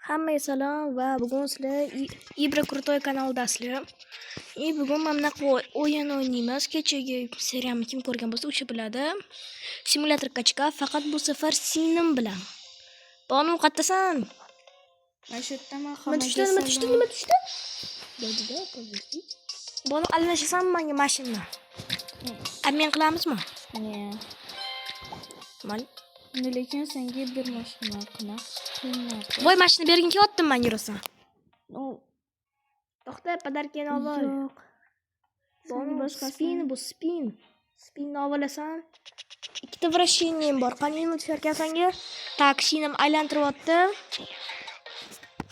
Hammaga salom va bugun sizlar Ibra Krutoy kanalidasizlar. Bugun mana bunaqa o'yin o'ynaymiz. Kechagi seriyamni kim ko'rgan bo'lsa, o'sha biladi. Simulator kachka, faqat bu safar Sinem bilan. Bonu qattasan? Mana shu yerdaman. Nima tushdi? Dedi-da, pozitив. Bonu almashasan menga mashina. Obmen qilamizmi? Ne. Mal. Lekin senga bir mashina qilmoqchi. Voy mashina bergin kelyaptim men yurasan. To'xta, podarkani ol. Yo'q. Bonu boshqa spin. Spinni olasan. Ikkita vrasheniym bor. Qanday tushirkan senga? Tak, shinam aylantiryapti.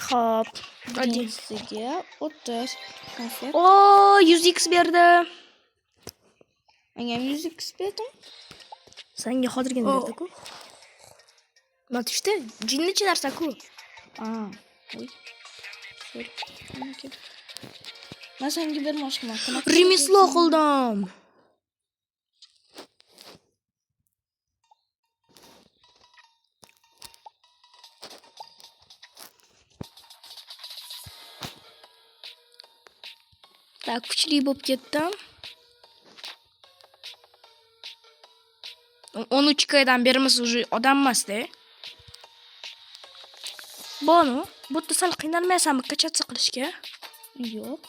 Xo'p, Birinchisiga 30 konfet. O, 100x berdi. Menga ham 100x berdim. Senga hozirgina berdi-ku. Nima tushdi? Jinnicha narsa-ku. Voy. Men senga bir mashina qilmoqchi. Remeslo qildim. Tak, kuchli bo'lib ketdim. 13 kdan berimiz уже odam emas-da. Bonu, bu yerda sal qiynalmaysanmi kachasi qilishga? Yo'q.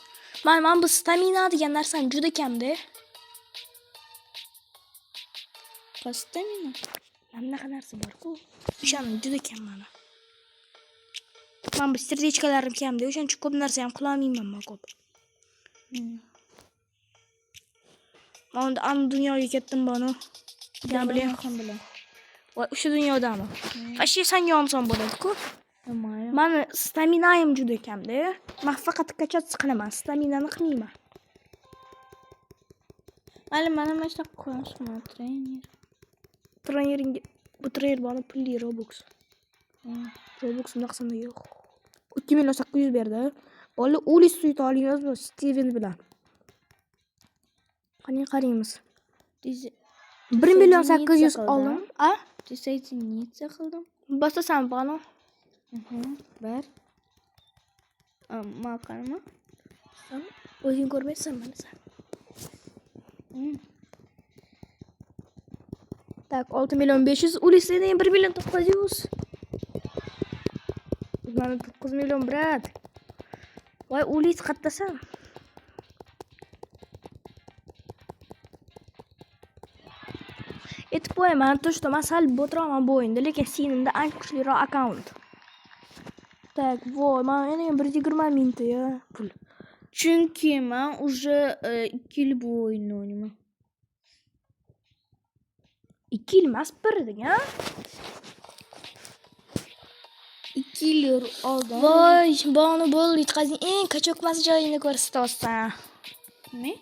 Men bu stamina degan narsam juda kamda. Stamina. Bunaqa narsa bor-ku. O'shani juda kam mana. Men bu serdechkalarim kamda, o'shaning uchun ko'p narsa ham qila olmayman men ko'p. Men an dunyoga ketdim bonu. Yana bilan. Voy, o'sha dunyodami? Fashi senga olsam bo'ladi-ku. Mani staminam juda kamda. Men faqat kachasi qilaman, staminani qilmayman. Mana shunaqa qo'yishmi, trener. Trenering bu trener bana pulli Robux. Robux naqsanda yo'q. 2800 berdi. Bola Ulis suyti olamiz bu Steven bilan. Qani qaraymiz. 1.800.000 oldim. Desaydinitsa qildim. Bosasan bana. Ber. Maqalmi? Sen o'zing ko'rmaysan mana sen. Tak, 6.500.000 Ulisdan 1.900.000. Mana 9 million brat. Voy, Ulis qattasan. Etib qo'yaman, to'shda men sal bo'tiraman bu o'yinda, lekin Sinimda eng kuchliroq akkaunt. Tak, voy, men yana 120 mingta ya pul. Chunki men уже 2 yil bu o'yinni o'ynayman. 2 yil emas, bir eding, ha? 2 yil oldin. Voy, bonu bo'ldi, yutqazing eng kachokmas joyini ko'rsatyapsan. Nima?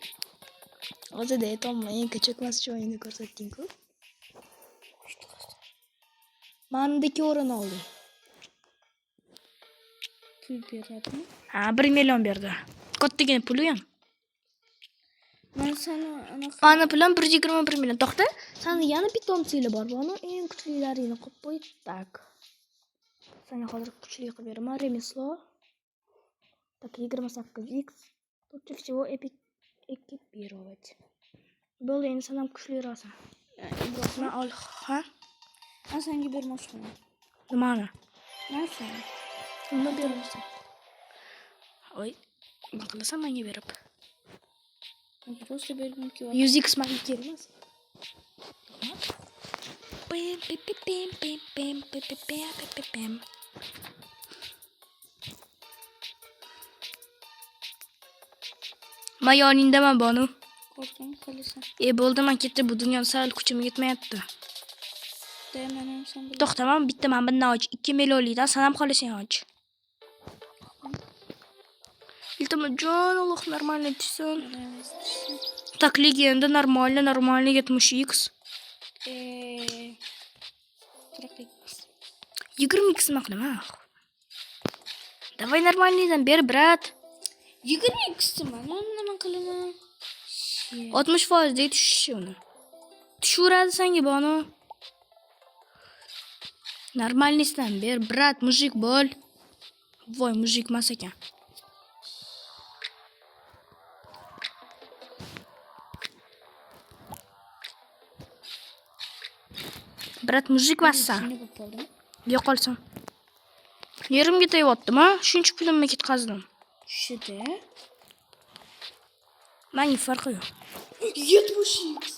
O'zida aytolmay, eng kachokmas joyini ko'rsatding-ku. Mendagi o'rin oldi. Pul beradimi? Ha, 1 million berdi. Kattagina puli ham. Men seni Mana pulim 121 million. To'xta, seni yana pitomsinglar bor. Buni eng kuchlilaringni qo'yib qo'y. Tak. Senga hozir kuchli qilib beraman. Remeslo. Tak, 28x. Тут всего экипировать. Bo'ldi, endi sen ham kuchliroqsan. Ibrohimni ol, ha? Men senga bir mashina. Nimani? Narsa. Nima berasan? Oy, nima qilasan menga berib? Просто berdim ki. 100x menga kerakmas. Men yoningdaman bonu. Qo'rqing qilisan. Bo'ldi, men ketdi, bu dunyoda sal kuchim yetmayapti. Men ham sen bilan. To'xta, men bitta men bundan och 2 millionlikdan sen ham qolasang och. Iltimos, jon, Alloh нормально tushsin. Так, legenda нормально get mushix. 20x nima qilaman? Давай нормальныйdan ber, brat. 20x nima qilaman? 60% deydi tushishi uni. Tushiradi senga bonu. Нормальныйsan ber, brat, mujik bo'l. Voy, mujik emas ekan. Brat, mujik emassan. Shunday bo'lib qoldimi? Yo'qolsam. Yerimga tegayaptim-a? Shuncha pulimni ketkazdim. Tushida. Menga farqi yo'q. 70x.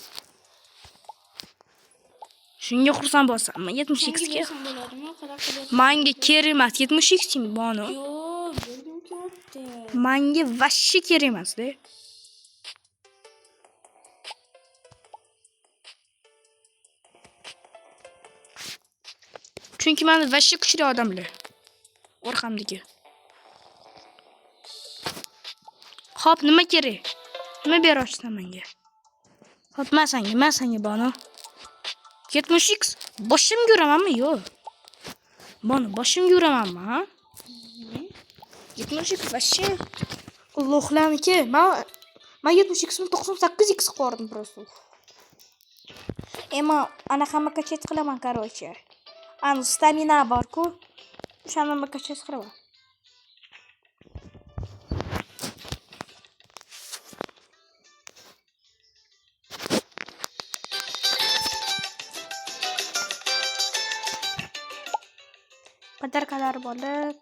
Shunga xursand bo'lsanmi? 70x ga. bersam bo'ladimi? Qanaqa qilib? Menga kerak emas 70x mi bonu? Yo'q, bergim kelyapti. Menga vashshi kerak emas-da. Chunki meni vashshi kuchli odamlar. Orqamdagi. Xo'p, nima kerak? Nima berayapsan menga? Xo'p, men senga bonu. 70x boshimga uramanmi? Yo'q. Bonu boshimga uramanmi, ha? 70x vashshi. Allohlarniki. Men 70x ni 98x qo'rdim просто. Ema ana hamma kachet qilaman, короче. Ani stamina bor-ku. O'shani kachet qilaman. Podarkalar bo'lib.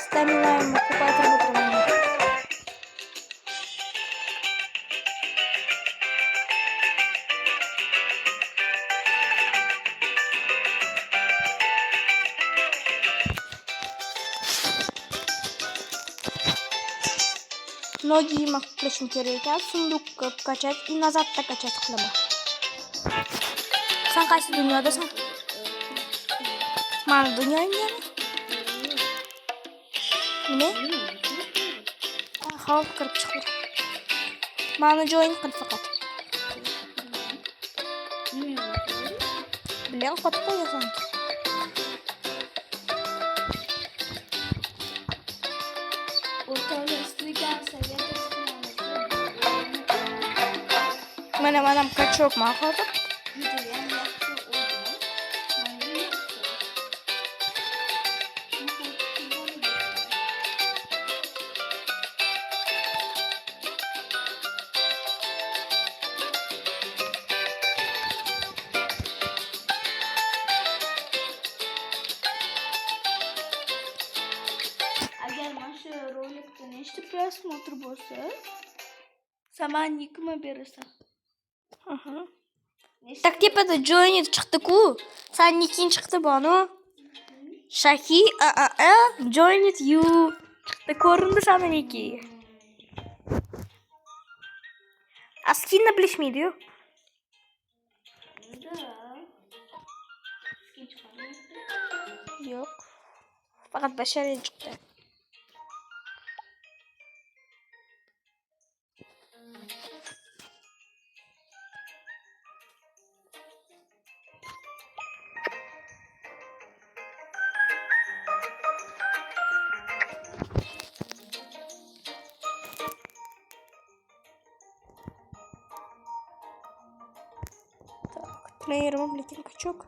Staminamni ko'paytirib o'tiraman. Ноги qilishim kerak ekan. Sunduqqa kachat, nazarda kachat qilaman. Sen qaysi dunyodasan? Men dunyoyimdami? Nima? Hop, kirib chiqib. Meni joyin qil faqat. Bilen qotib qo'yasan. Mana kachok ma hozir. Agar mana shu rolikda nechta prosmotr bo'lsa, sen menga berasan. Tak tepada joyinit chiqdi-ku. Sanniki chiqdi bonu. Shaki joinit you. Chiqdi ko'rindi saniki. Askinni bilishmaydi-yu. Yo'q. Faqat bashariy chiqdi. Плеером, lekin kachok.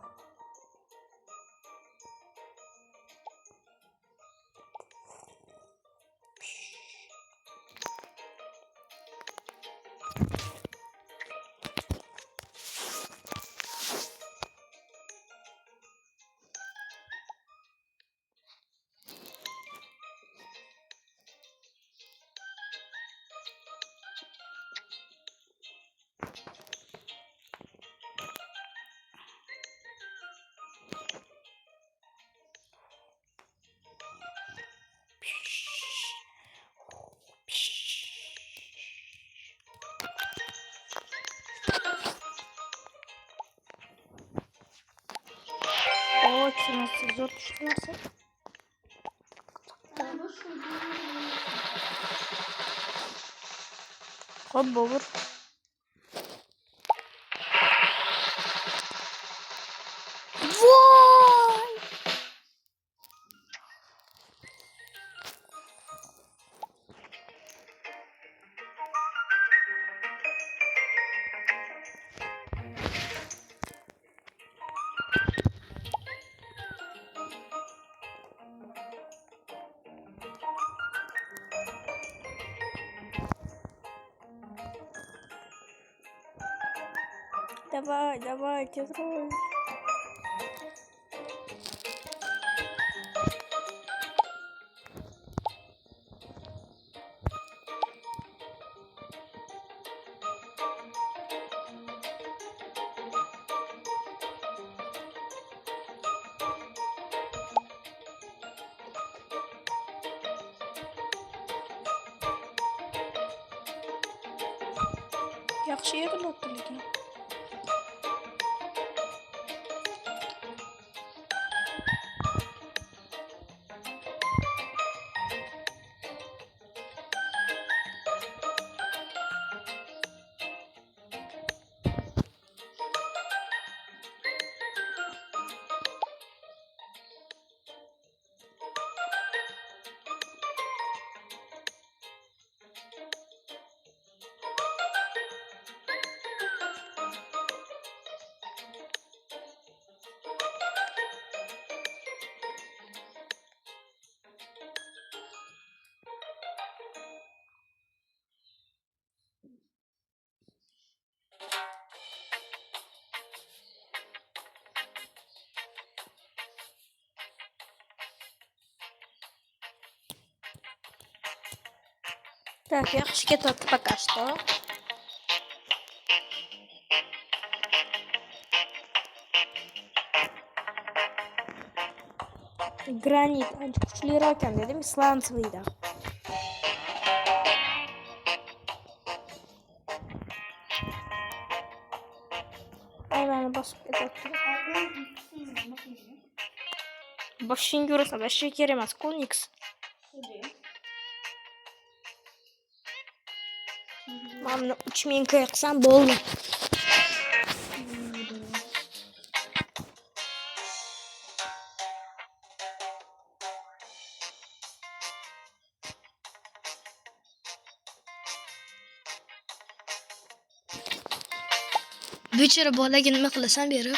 Sinasi zo'r tushunasa. Xo'p, bo'g'ir. Voy! Давай, тезрак. Yaxshi yig'ilibdi lekin. Так, yaxshi ketyapti пока что. Granit ancha kuchliroq ekan dedim, islantsviyda. Ayvonni bosib ketyapti. Boshingga urasan, boshqa kerak emas, Konix. Mana 3000 qilsam bo'ldi. Bechora bolaga nima qilasan berib?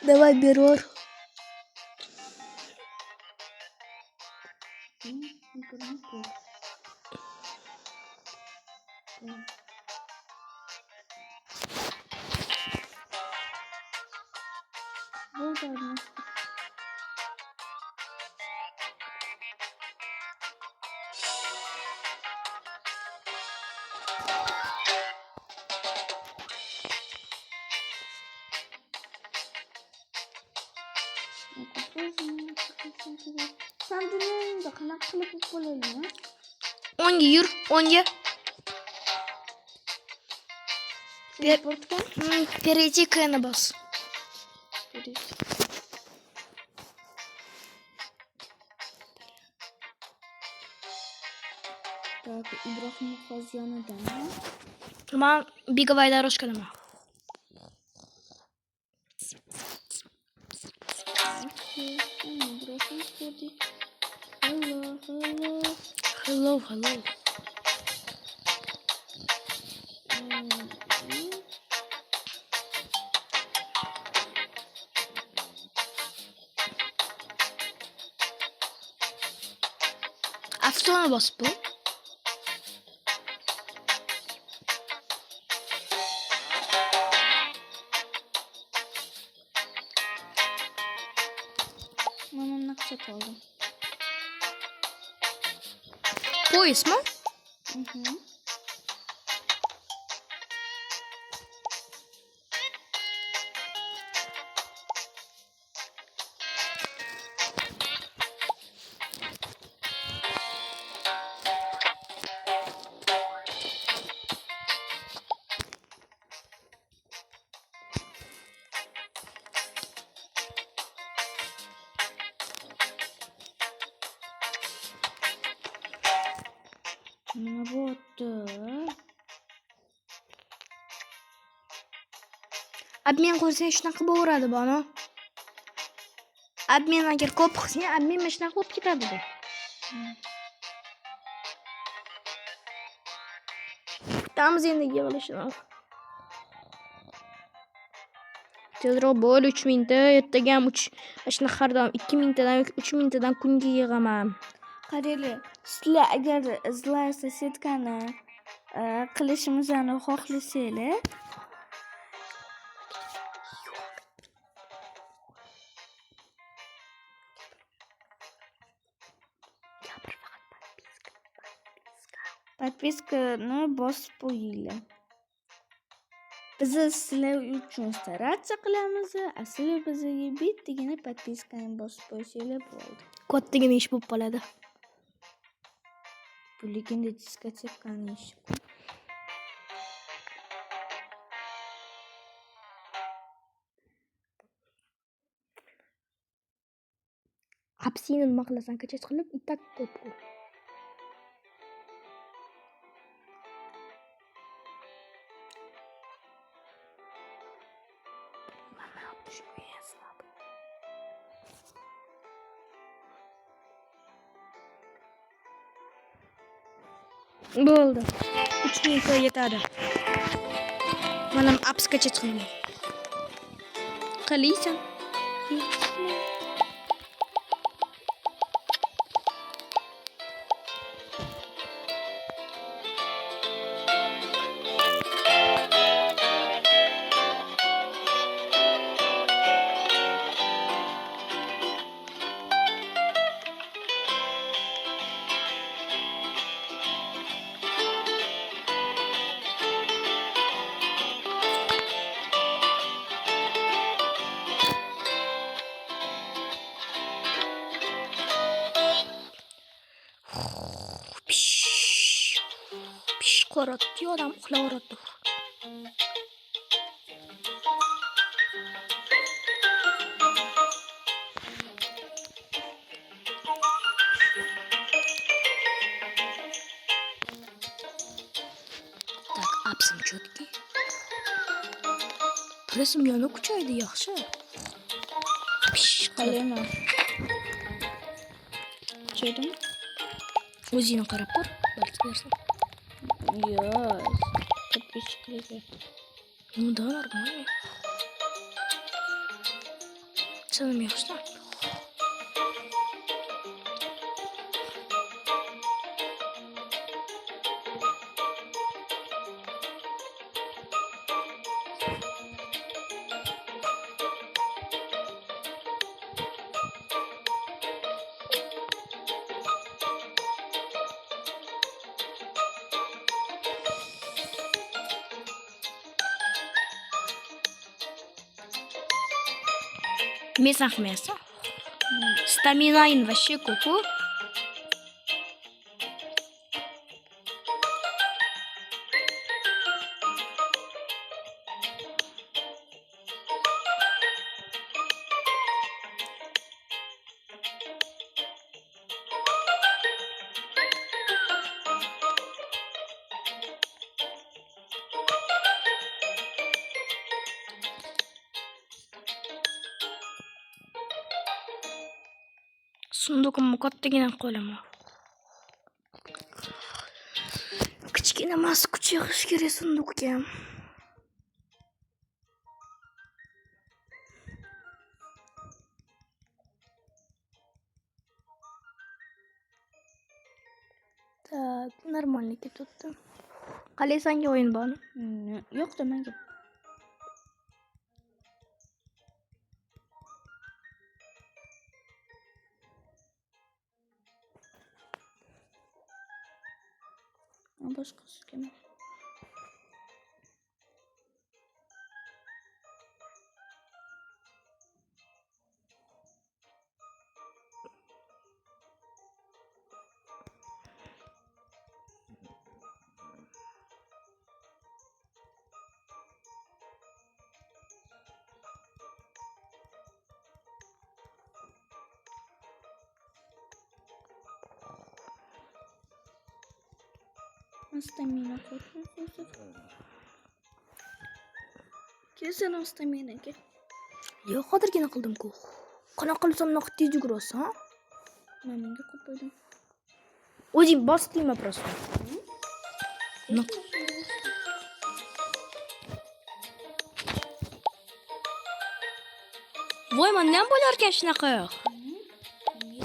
Давай берор. Sen dunyoda qanaqa qilib bo'ladimi? 10 ga yur, 10 ga. Перейти к Энобас. Так, Ibrohim Qo'ziyonidan. Man беговая дорожкadaman. Ibrohim Qo'zi. Hello. Hello. Avtoni bosib bu. Mana naqsha oldim. Poyezdmi? Nima bo'pti? Admin qo'ysang shunaqa bo'laveradi buni. Admin agar ko'p qilsang, admin mana shunaqa bo'lib ketadi. Kutamiz endi yig'ilishini. Tezroq bo'l 3 mingta. Ertaga ham 3 mashina xaridam 2 mingtadan yoki 3 mingtadan kunga yig'aman. Qaranglar, sizlar agar izlaysiz setkani qilishimizni xohlasanglar, подпискani bosib qo'yinglar. Biz sizlar uchun staratsiya qilamiz. Asli bizga bittagina подпискani bosib qo'ysanglar bo'ldi. Kattagina ish bo'lib qoladi. Bu legenda diskotekani ishi. Apsini nima qilasan? Kachet qilib itak qo'yib qo'y. Bo'ldi. 3 mingta yetadi. Mana apsga chiqmayman. Qilaysan. Pish qo'ratdi, odam uxlayveradi. Tak, apsim cho'tki. Presim yana kuchaydi, yaxshi. Pish Qalayman. Kuchaydimi? O'zingni qarab ko'r, balki bersin. Yo'q. Подписчикларga. Ну да, нормально. Canım yaxshi. Mesan qilmayapsan? Staminaing вообще ko'p-ku. Sunduqimni kattagina qo'laman. Kichkina emas, kuch yig'ish kerak sunduqga. Так, нормально ketibdi. Qalaysanga o'yin bormi? Yo'qda menga. Boshqasi kerak. Stamina qo'shib. Kelsin staminaga. Yo'q, hozirgina qildim-ku. Qanaqa qilsam unaqa tez yugurasan, ha? Menga qo'ydim. O'zing bosdingmi просто? Voy, menda ham bo'lar ekan shunaqa.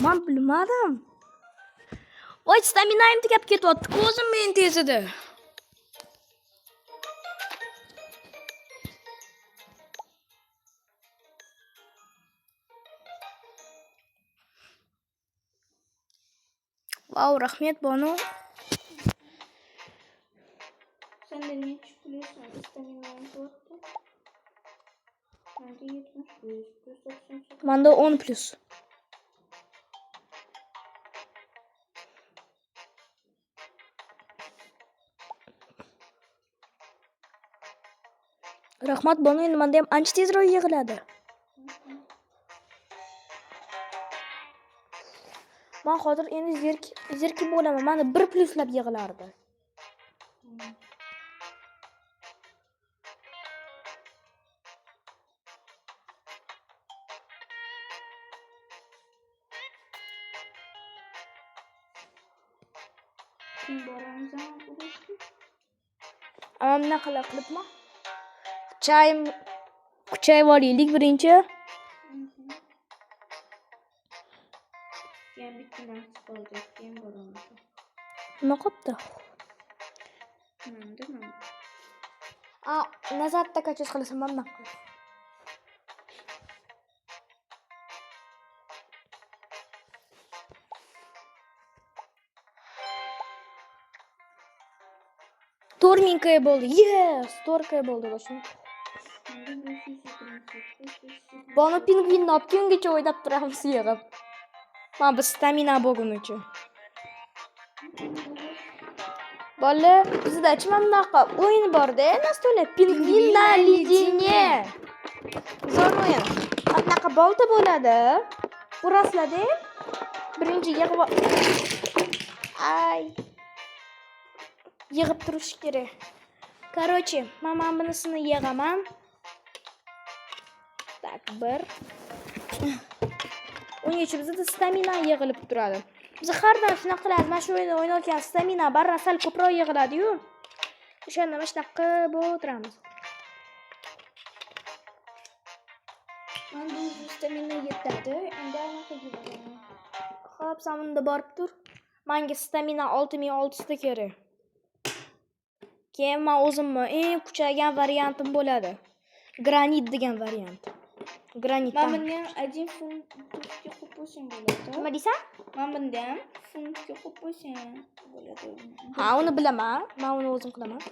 Men bilmadim. Voy, staminam tugab ketyapti. Ko'zim men tezida. Vau, rahmat Bonu. Sende nechi plyussan? Staminang to'rtta. Menda 75, plus 98. Menda 10 plus. Rahmat Bonu, endi menda ham ancha tezroq yig'iladi. Men hozir endi zerki bo'laman. Menda 1 pluslab yig'ilardi. Kim boramiz ham urushga? Ammo nima qilibman? Kuchayib olaylik birinchi. Keyin bitta narsa qoldi. Keyin boramiz. Nima qopti? Nima? Nazarda kachoz qilasan, men nima qilay? Torminka bo'ldi. Yes, torka bo'ldi boshim. Bana pingvinni olib kungacha o'ynab turamiz yig'ib. Men bir stamina bo'lguni uchun. Bola, bizda mana bunaqa o'yin bor-da, nastola pingvinna lidinye. Zo'r o'yin. Bunaqa bolta bo'ladi. Uraslarda birinchi yig'ib yig'ib turish kerak. Короче, men bunisini yig'aman. Tak, bir. Uning uchun bizda stamina yig'ilib turadi. Biz har doim shunaqa qilamiz. Mana shu o'yinni o'ynayotgan stamina barra sal ko'proq yig'iladi-yu. O'shanda mana shunaqa qilib o'tiramiz. Menda stamina yetadi. Endi anaqa yig'aman. Xo'p, sen bunda borib tur. Menga stamina 6600 ta kerak. Keyin men o'zimni eng kuchaygan variantim bo'ladi. Granit degan variant. Granit. Men bunda ham 1 funtga qo'yib qo'ysang bo'ladi. Nima deysan? Men bunda ham funtga qo'yib qo'ysang bo'ladi. Ha, uni bilaman. Men uni o'zim qilaman.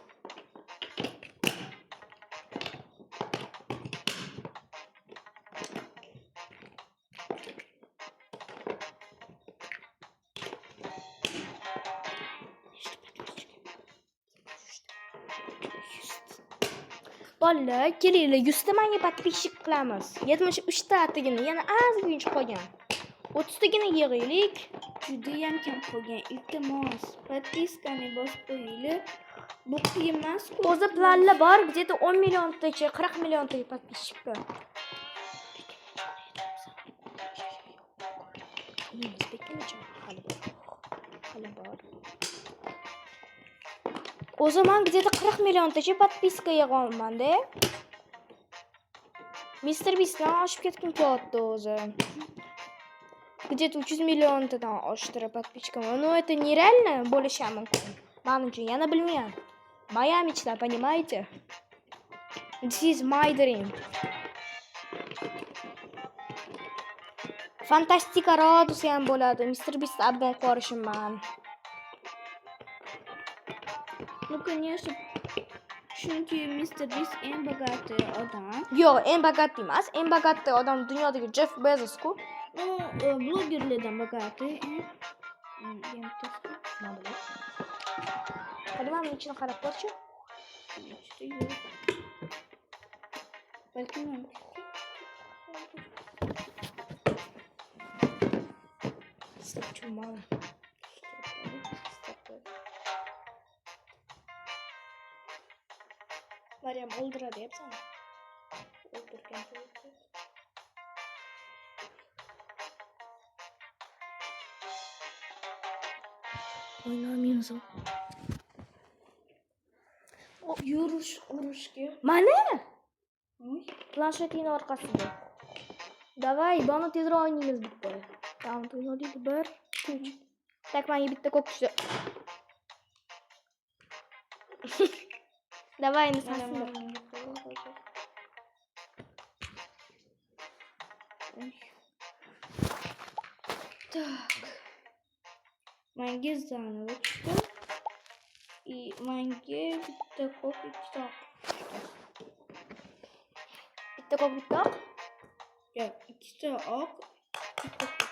Bolalar, kelinglar, 100 ta menga подписчик qilamiz. 73 ta atigini, yana ozgincha qolgan. 30 tagina yig'aylik. Juda ham kam qolgan. Iltimos, podpiskani bosib qo'yinglar. Bu qiyin emas-ku. O'zi planlar bor, где-то 10 milliontacha, 40 milliontacha подписчик bor. O'zi men где-то 40 milliontacha podpiska yig'olman-da. Mr. Beast'dan oshib ketgim kelyapti o'zi. Где-то 300 milliontadan oshtirib подписчикам. Но это нереально bo'lishi mumkin. Men uchun yana bilmayman. Miamichilar, понимаете? This is my dream. Fantastika radusi ham bo'ladi. Mr. Beast addon qorishimman. Ну, конечно, chunki Mr. Beast eng bog'atli odam. Yo'q, eng bog'atli emas. Eng bog'atli odam dunyodagi Jeff Bezos-ku. U blogerlardan bog'atli. Hadi men ichini qarab ko'rchi. Balki men Чумал. Meryem o'ldiradi yapsan. O'ldirgan bo'lsa. O'ynamaymiz. O yurish, urishga. Mana? Plansheting orqasida. Davay, buni tezroq o'ynaymiz bitta. Tamam, o'ynaylik. 1, 2, 3. Tak, menga bitta ko'k tushdi. Davay, endi sensin. Так. Menga zanaga tushdi. Menga bitta ko'k, ikkita oq. Bitta ko'k, bitta oq. Yo'q, ikkita oq, bitta ko'k.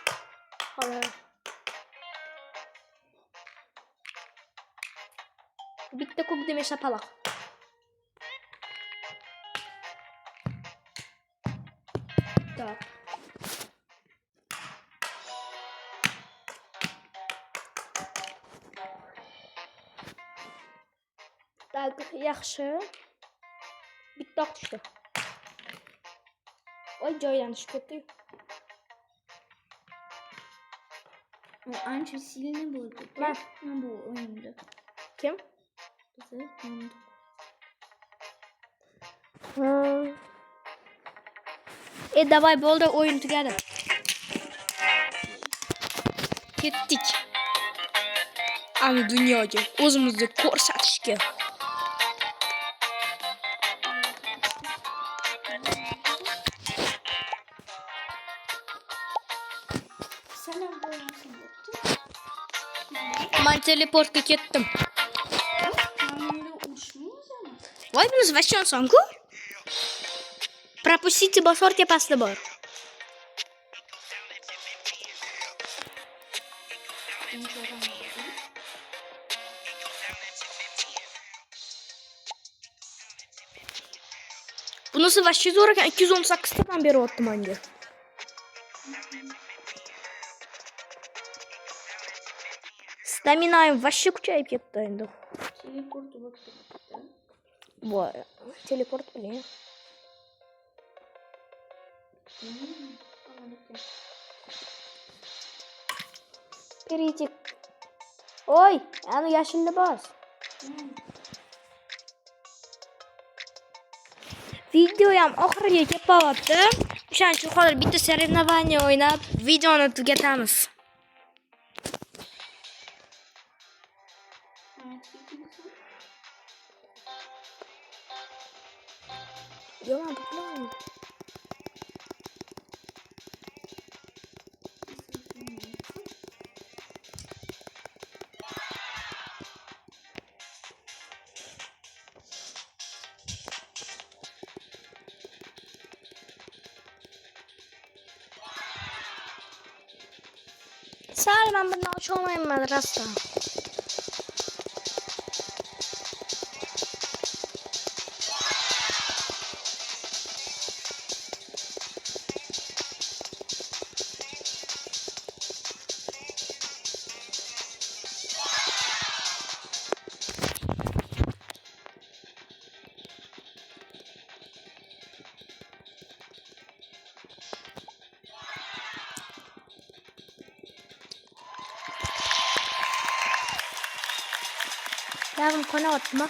Xo'p. Bitta ko'k demay shapaloq. Так. Tak, yaxshi. Bitta oq tushdi. Voy, joydan tushib ketdi. O ancha silni bo'ldi. Man. Bu o'yinda. Kim? Bizi Davay, bo'ldi, o'yin tugadi. Ketdik. Ana dunyoga o'zimizni ko'rsatishga. Sanam bo'lmasin bo'pti. Men teleportga ketdim. Menga urushmayapsizmi? Voy, bunisi vachon son-ku. Пропустите bosor tepasida bor. Bunisi vachon zo'r ekan, 218 tadan beryapti menga. Staminam vachon kuchayib ketdi endi. Teleport bo'lib ketdi. Voy, teleport bilan. Перейти. Oy, ana yashilni bos. Video ham oxiriga kelyapti. O'shaning uchun hozir bitta соревнование o'ynab, videoni tugatamiz. Yo'q, men bilmayman. Sal men bundan uçamayman rastdan. Yarım konu atma.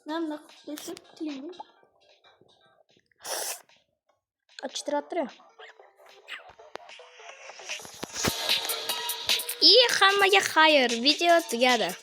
Ben de desip tilimi. Açtırttır ya. İyi hammaga xayr. Video tugadi.